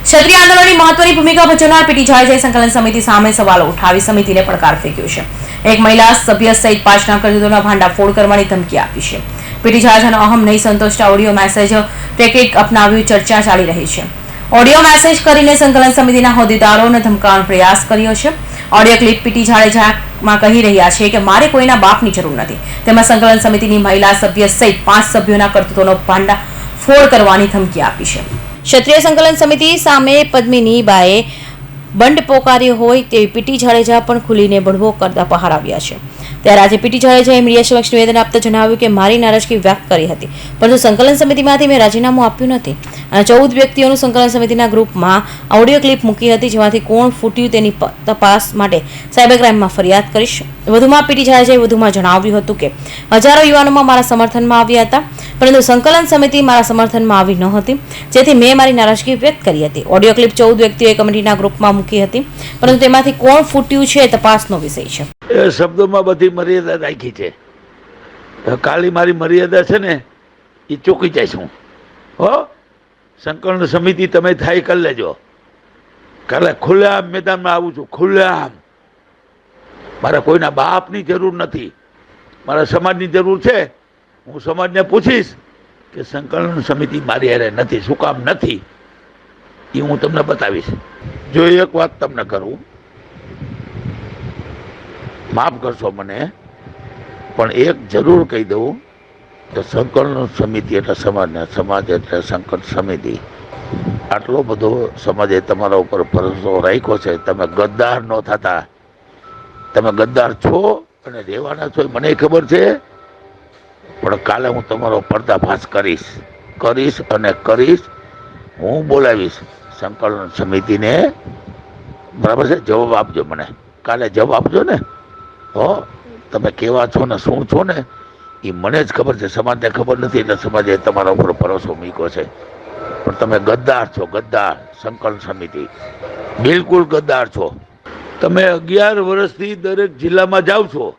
ક્ષત્રિય આંદોલનની મહત્વની ભૂમિકા ભજવનાર પીટી જાડેજાએ સંકલન સમિતિ સામે સવાલો ઉઠાવી સમિતિને પડકાર ફેંક્યો છે. એક મહિલા સભ્ય સહિત 5ના કરતૂતોના ભાંડાફોડ કરવાની ધમકી આપી છે. પીટી જાડેજાનો અહમ નહીં સંતોષતા ઓડિયો મેસેજ ટેકનિક અપનાવી ચર્ચા ચાલી રહી છે. ઓડિયો મેસેજ કરીને સંકલન સમિતિના હોદ્દેદારોને ધમકાવવાનો પ્રયાસ કર્યો છે. ઓડિયો ક્લિપ પીટી જાડેજામાં કહી રહ્યા છે કે મારે કોઈના બાપની જરૂર નથી. તેમાં સંકલન સમિતિની મહિલા સભ્ય સહિત 5 સભ્યોના કરતૂતોનો ભાંડાફોડ કરવાની ધમકી આપી છે. ક્ષત્રિય સંકલન સમિતિ સામે પદ્મિનીબાએ બંધ પોકાર્યો હોય તેવી પીટી જાડેજા પણ ખુલીને બળવો કરતા બહાર આવ્યા છે. ત્યારે આજે પીટી જાડેજાએ મીડિયા સમક્ષ નિવેદન આપતા જણાવ્યું કે મારી નારાજગી વ્યક્ત કરી હતી, પરંતુ સંકલન સમિતિમાંથી મેં રાજીનામું આપ્યું નથી અને 14 વ્યક્તિઓનું સંકલન સમિતિના ગ્રુપમાં ઓડિયો ક્લિપ મૂકી હતી, જેમાંથી કોણ ફૂટ્યું તેની તપાસ માટે સાયબર ક્રાઇમમાં ફરિયાદ કરીશ. વધુમાં પીટી જાડેજાએ વધુમાં જણાવ્યું હતું કે હજારો યુવાનોમાં મારા સમર્થનમાં આવ્યા હતા, પરંતુ સંકલન સમિતિ મારા સમર્થનમાં આવી ન હતી, જેથી મેં મારી નારાજગી વ્યક્ત કરી હતી. ઓડિયો ક્લિપ 14 વ્યક્તિઓએ કમિટીના ગ્રુપમાં મૂકી હતી, પરંતુ તેમાંથી કોણ ફૂટ્યું છે તપાસનો વિષય છે. એ શબ્દોમાં બધી મર્યાદા રાખી છે. કાલી મારી મર્યાદા છે ને એ ચૂકી જાય છું. હો, સંકલન સમિતિ તમે થાય કરી લેજો. કાલે ખુલ્લેઆમ મેદાનમાં આવું છું, ખુલ્લેઆમ. મારે કોઈના બાપની જરૂર નથી, મારા સમાજની જરૂર છે. હું સમાજને પૂછીશ કે સંકલન સમિતિ મારી હારે નથી, શું કામ નથી, એ હું તમને બતાવીશ. જો એક વાત તમને કરું, માફ કરશો મને, પણ એક જરૂર કહી દઉં તો સંકલન સમિતિ એટલે સમાજને, સમાજ એટલે સંકલન સમિતિ. આટલો બધો સમાજે તમારા ઉપર ભરોસો રાખ્યો છે. તમે ગદ્દાર ન થતા. તમે ગદ્દાર છો અને રહેવાના છો, મને ખબર છે, પણ કાલે હું તમારો પર્દાફાશ કરીશ અને કરીશ. હું બોલાવીશ સંકલન સમિતિને, બરાબર છે? જવાબ આપજો મને, કાલે જવાબ આપજો ને. હો, તમે કેવા છો ને શું છો ને એ મને જ ખબર છે, સમાજને ખબર નથી, એટલે સમાજે તમારા ઉપર ભરોસો મૂક્યો છે. પણ તમે ગદ્દાર છો, ગદ્દાર. સંકલન સમિતિ બિલકુલ ગદ્દાર છો. તમે 11 વર્ષથી દરેક જિલ્લામાં જાઓ છો,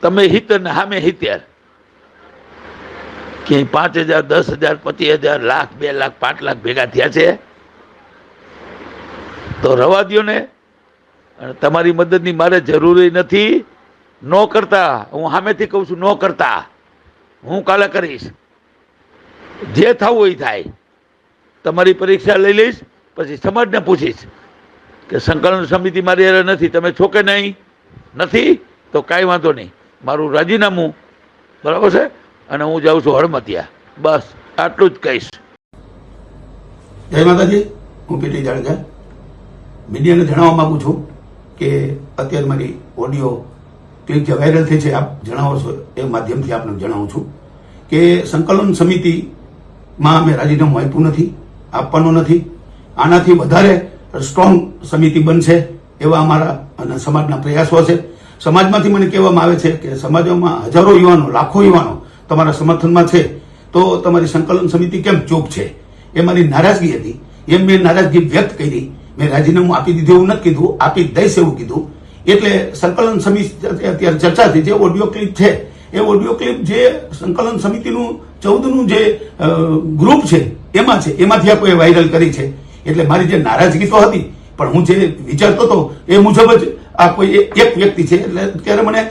તમે હિત ને સામે હિત્યાર. ક્યાંય 5,000, 10,000, 25,000, લાખ, 2 લાખ, 5 લાખ ભેગા થયા છે તો રવા દો ને. તમારી મદદની મારે જરૂરી નથી. ન કરતા, હું સામેથી કહું છું, ન કરતા. હું કાલે કરીશ, જે થવું એ થાય. તમારી પરીક્ષા લઈ લઈશ, પછી સમાજને પૂછીશ કે સંકલન સમિતિ મારી હારે નથી, તમે છો કે નહીં? નથી તો કાંઈ વાંધો નહીં, મારું રાજીનામું, બરાબર છે, અને હું જાઉં છું હળમતિયા. બસ આટલું જ કહીશ. જય માતાજી. હું પીટી જાડેજા મીડિયાને જણાવવા માંગુ છું કે અત્યારે મારી ઓડિયો ક્લિપ જે વાયરલ થઈ છે, આપ જણાવો છો એ માધ્યમથી આપને જણાવું છું કે સંકલન સમિતિમાં અમે રાજીનામું આપ્યું નથી, આપવાનું નથી. આનાથી વધારે સ્ટ્રોંગ સમિતિ બનશે એવા અમારા અને સમાજના પ્રયાસો છે. સમાજમાંથી મને કહેવામાં આવે છે કે સમાજમાં હજારો યુવાનો, લાખો યુવાનો તમારા સમર્થનમાં છે, તો તમારી સંકલન સમિતિ કેમ ચૂપ છે? એ મારી નારાજગી હતી. એમ મેં નારાજગી વ્યક્ત કરી. મેં રાજીનામું આપી દીધું એવું નથી કીધું, આપી દઈશ એવું કીધું. એટલે સંકલન સમિતિ અત્યારે ચર્ચા થઈ, જે ઓડિયો ક્લિપ છે એ ઓડિયો ક્લિપ જે સંકલન સમિતિનું 14નું જે ગ્રુપ છે એમાં છે, એમાંથી આ કોઈ વાયરલ કરી છે. એટલે મારી જે નારાજગી તો હતી, પણ હું જે વિચારતો હતો એ મુજબ જ આ કોઈ એક વ્યક્તિ છે. એટલે અત્યારે મને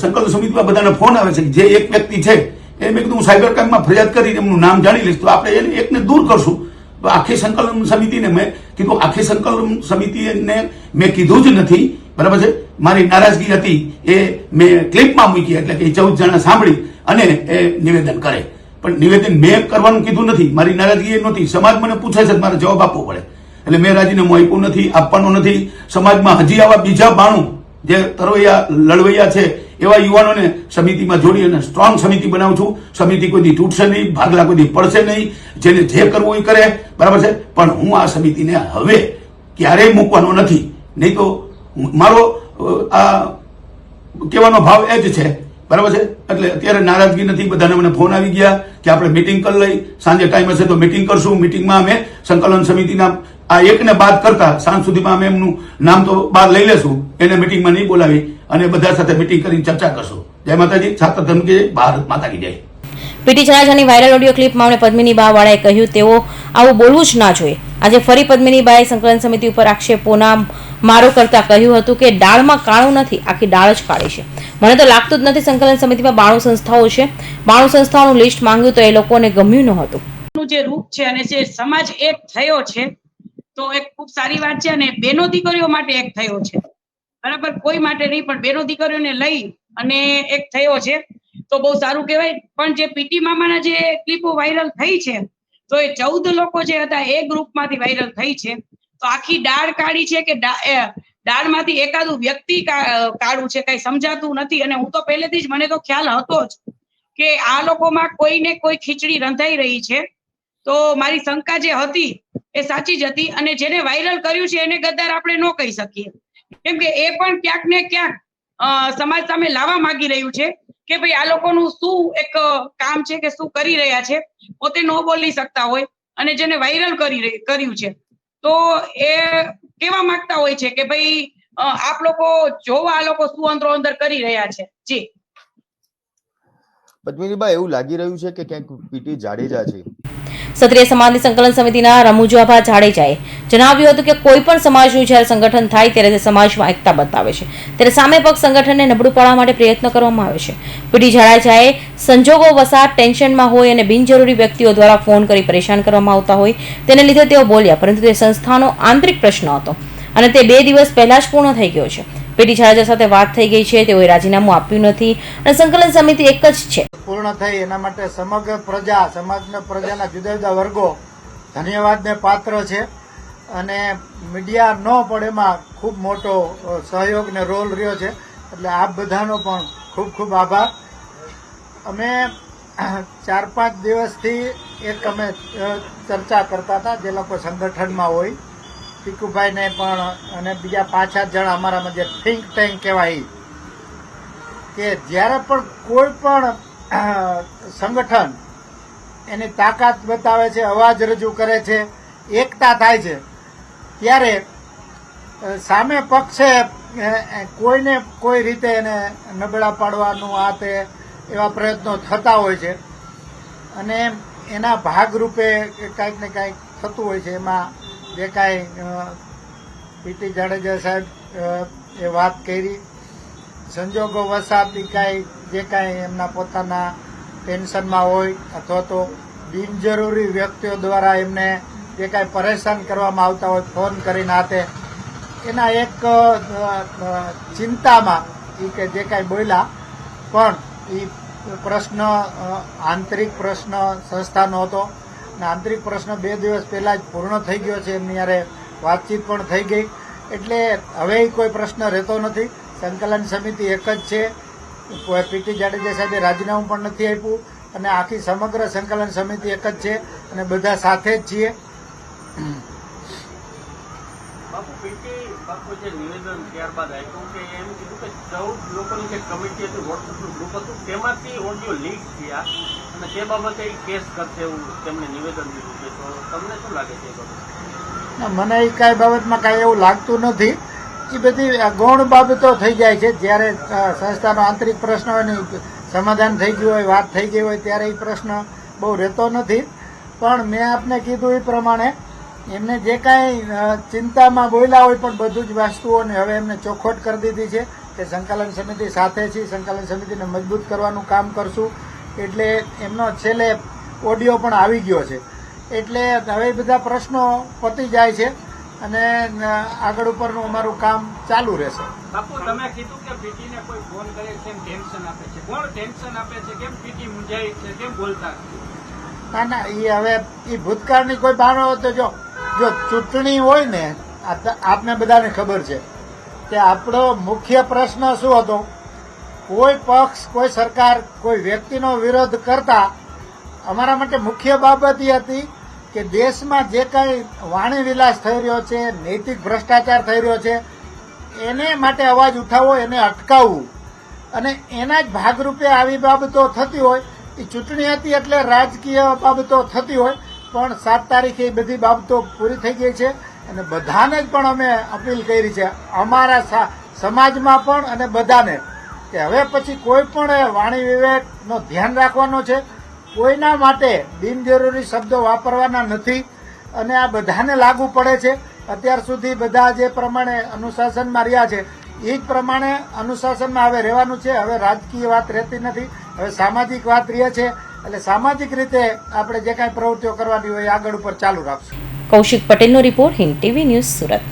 સંકલન સમિતિમાં બધાના ફોન આવે છે કે જે એક વ્યક્તિ છે એ મેં કીધું હું સાયબર ક્રાઇમમાં ફરિયાદ કરીને એમનું નામ જાણી લઈશ, તો આપણે એને એકને દૂર કરશું. તો આખી સંકલન સમિતિને મેં કીધું, આખી સંકલન સમિતિને મેં કીધું જ નથી, બરાબર છે. મારી નારાજગી હતી એ મેં ક્લિપમાં મૂકી, એટલે કે 14 જણા સાંભળી અને એ નિવેદન કરે. પણ નિવેદન મેં કરવાનું કીધું નથી, મારી નારાજગી એ નહોતી. સમાજ મને પૂછે છે, મારે જવાબ આપવો પડે, એટલે મેં રાજીનામું આપ્યું નથી, આપવાનું નથી. સમાજમાં હજી આવા બીજા 92 જે તરવૈયા લડવૈયા છે એવા યુવાનોને સમિતિમાં જોડી અને સ્ટ્રોંગ સમિતિ બનાવું છું. સમિતિ કોઈ દી તૂટશે નહીં, ભાગલા કોઈ દી પડશે નહીં. જેને જે કરવું એ કરે, બરાબર છે. પણ હું આ સમિતિને હવે ક્યારેય મૂકવાનો નથી. નહીં તો મારો આ કહેવાનો ભાવ એ જ છે, બરાબર છે. એટલે અત્યારે નારાજગી નથી. બધાને મને ફોન આવી ગયા કે આપણે મિટિંગ કરી લઈ, સાંજે ટાઈમ હશે તો મિટિંગ કરશું. મિટિંગમાં અમે સંકલન સમિતિના આ એકને બાદ કરતા સાંજ સુધીમાં અમે એમનું નામ તો બહાર લઈ લેશું. એને મિટિંગમાં નહીં બોલાવી અને બધા સાથે મિટિંગ કરીને ચર્ચા કરશું. જય માતાજી. છાત્ર ધર્મ કે જય. ભારત માતા કી જય. પીટી જાડેજાની વાયરલ ઓડિયો ક્લિપ મામલે પદ્મિની બાવાળાએ કહ્યું તેઓ આવું બોલવું જ ના જોઈએ. આજે ફરી પદ્મિની બાએ સંકલન સમિતિ ઉપર આક્ષેપોના મારો કરતા કહ્યું હતું કે દાળમાં કાણું નથી, આખી દાળ જ કાળી છે. મને તો લાગતું જ નથી સંકલન સમિતિમાં 92 સંસ્થાઓ છે. 92 સંસ્થાઓનું લિસ્ટ માંગ્યું તો એ લોકોને ગમ્યું નહોતું. જે રૂપ છે અને જે સમાજ એક થયો છે તો એક ખૂબ સારી વાત છે અને બેનો દીકરીઓ માટે એક થયો છે, બરાબર, કોઈ માટે નહીં પણ બેનો દીકરીઓને લઈ અને એક થયો છે તો બહુ સારું કહેવાય. પણ જે પીટી મામાના જે ક્લિપો વાયરલ થઈ છે તો એ 14 લોકો જે હતા એ ગ્રુપમાંથી વાયરલ થઈ છે. તો આખી દાળ કાળી છે કે દાળમાંથી એકાદું વ્યક્તિ કાળું છે કઈ સમજાતું નથી. અને હું તો પહેલેથી જ મને તો ખ્યાલ હતો જ કે આ લોકોમાં કોઈને કોઈ ખીચડી રંધાઈ રહી છે. તો મારી શંકા જે હતી એ સાચી જ હતી અને જેને વાયરલ કર્યું છે એને ગદ્દાર આપણે ન કહી શકીએ, કેમ કે એ પણ ક્યાંક ને ક્યાંક સમાજ સામે લાવવા માંગી રહ્યું છે કે ભાઈ આ લોકોનું શું એક કામ છે કે શું કરી રહ્યા છે, પોતે ન બોલી શકતા હોય અને જેને વાયરલ કર્યું છે તો એ કેવા માંગતા હોય છે કે ભાઈ આપ લોકો જોવા આ લોકો શું અંદરો અંદર કરી રહ્યા છે. જી પદ્મિનીભાઈ, એવું લાગી રહ્યું છે કે ક્યાંક પીટી જાડેજા છે. ક્ષત્રિય સમાજની સંકલન સમિતિના રમુજાભા જાડેજાએ જણાવ્યું હતું કે કોઈ પણ સમાજનું જ્યારે સંગઠન થાય ત્યારે તે સમાજમાં એકતા બતાવે છે, ત્યારે સામે પક્ષ સંગઠનને નબળું પાડવા માટે પ્રયત્ન કરવામાં આવે છે. પીટી જાડેજાએ સંજોગો વસાત ટેન્શનમાં હોય અને બિનજરૂરી વ્યક્તિઓ દ્વારા ફોન કરી પરેશાન કરવામાં આવતા હોય તેને લીધે તેઓ બોલ્યા, પરંતુ તે સંસ્થાનો આંતરિક પ્રશ્ન હતો અને તે 2 દિવસ પહેલા જ પૂર્ણ થઈ ગયો છે. પીટી જાડેજા સાથે વાત થઈ ગઈ છે, તેઓએ રાજીનામું આપ્યું નથી અને સંકલન સમિતિ એક જ છે. પૂર્ણ થઈ એના માટે સમગ્ર પ્રજા, સમાજના પ્રજાના જુદા જુદા વર્ગો ધન્યવાદને પાત્ર છે અને મીડિયા ન પડે એમાં ખૂબ મોટો સહયોગ ને રોલ રહ્યો છે. એટલે આપ બધાનો પણ ખૂબ ખૂબ આભાર. અમે 4-5 દિવસથી એક અમે ચર્ચા કરતા હતા જે લોકો સંગઠનમાં હોય, ટીકુભાઈને પણ અને બીજા 5-7 જણા અમારામાં જે થિંક ટેન્ક કહેવાય કે જ્યારે પણ કોઈ પણ સંગઠન એની તાકાત બતાવે છે, અવાજ રજૂ કરે છે, એકતા થાય છે, ત્યારે સામે પક્ષે કોઈને કોઈ રીતે એને નબળા પાડવાનું આ તે એવા પ્રયત્નો થતા હોય છે અને એના ભાગરૂપે કાંઈક ને કાંઈક થતું હોય છે. એમાં જે કાંઈ પીટી જાડેજા સાહેબ એ વાત કરી, સંજોગો વસાત કાંઈ જે કાંઈ એમના પોતાના ટેન્શનમાં હોય અથવા તો બિનજરૂરી વ્યક્તિઓ દ્વારા એમને જે કાંઈ પરેશાન કરવામાં આવતા હોય ફોન કરીને આતે એના એક ચિંતામાં એ કે જે કાંઈ બોલ્યા પણ એ પ્રશ્ન આંતરિક પ્રશ્ન સંસ્થાનો હતો અને આંતરિક પ્રશ્ન 2 દિવસ પહેલા જ પૂર્ણ થઈ ગયો છે. એમની યારે વાતચીત પણ થઈ ગઈ એટલે હવે કોઈ પ્રશ્ન રહેતો નથી. સંકલન સમિતિ એક જ છે. પીટી જાડેજા સાહેબે રાજીનામું પણ નથી આપ્યું અને આખી સમગ્ર સંકલન સમિતિ એક જ છે અને બધા સાથે જ છીએ. બાપુ જે નિવેદન ત્યારબાદ આપ્યું કે એમ કીધું કે 14 લોકોની જે કમિટી હતી, વોટ્સએપનું ગ્રુપ હતું, તેમાંથી ઓડિયો લીક થયા અને તે બાબતે એ કેસ કરશે એવું તેમણે નિવેદન દીધું છે. તો તમને શું લાગે છે એ બાબત? મને એ કાંઈ બાબતમાં કાંઈ એવું લાગતું નથી. એ બધી ગૌણ બાબતો થઈ જાય છે. જ્યારે સંસ્થાનો આંતરિક પ્રશ્ન હોય ને સમાધાન થઈ ગયું હોય, વાત થઈ ગઈ હોય ત્યારે એ પ્રશ્ન બહુ રહેતો નથી. પણ મેં આપને કીધું એ પ્રમાણે એમને જે કાંઈ ચિંતામાં બોલ્યા હોય પણ બધું જ વસ્તુઓને હવે એમને ચોખવટ કરી દીધી છે કે સંકલન સમિતિ સાથે છીએ, સંકલન સમિતિને મજબૂત કરવાનું કામ કરશું. એટલે એમનો છેલ્લે ઓડિયો પણ આવી ગયો છે. એટલે હવે બધા પ્રશ્નો પતી જાય છે અને આગળ ઉપરનું અમારું કામ ચાલુ રહેશે. બાપુ, તમે કીધું કે પીટીને કોઈ ફોન કરે છે, ટેન્શન આપે છે. કોણ ટેન્શન આપે છે? કેમ પીટી મૂંઝાય છે? કેમ બોલતા? ના, એ હવે એ ભૂતકાળની કોઈ બહાનો તો જો ચૂંટણી હોય ને, આપને બધાને ખબર છે કે આપણો મુખ્ય પ્રશ્ન શું હતો, કોઈ પક્ષ, કોઈ સરકાર, કોઈ વ્યક્તિનો વિરોધ કરતા અમારા માટે મુખ્ય બાબત એ હતી કે દેશમાં જે કાંઈ વાણી વિલાસ થઈ રહ્યો છે, નૈતિક ભ્રષ્ટાચાર થઈ રહ્યો છે, એને માટે અવાજ ઉઠાવવો, એને અટકાવવું અને એના જ ભાગરૂપે આવી બાબતો થતી હોય. એ ચૂંટણી હતી એટલે રાજકીય બાબતો થતી હોય પણ 7 તારીખે એ બધી બાબતો પૂરી થઈ ગઈ છે અને બધાને જ પણ અમે અપીલ કરી છે, અમારા સમાજમાં પણ અને બધાને, કે હવે પછી કોઈ પણ વાણી વિવેકનો ધ્યાન રાખવાનો છે. કોઈના માટે બિનજરૂરી શબ્દો વાપરવાના નથી અને આ બધાને લાગુ પડે છે. અત્યાર સુધી બધા જે પ્રમાણે અનુશાસનમાં રહ્યા છે એ જ પ્રમાણે અનુશાસનમાં હવે રહેવાનું છે. હવે રાજકીય વાત રહેતી નથી, હવે સામાજિક વાત રહે છે. એટલે સામાજિક રીતે આપણે જે કાંઈ પ્રવૃત્તિઓ કરવાની હોય એ આગળ ઉપર ચાલુ રાખશું. કૌશિક પટેલનો report, Hind TV news, Surat.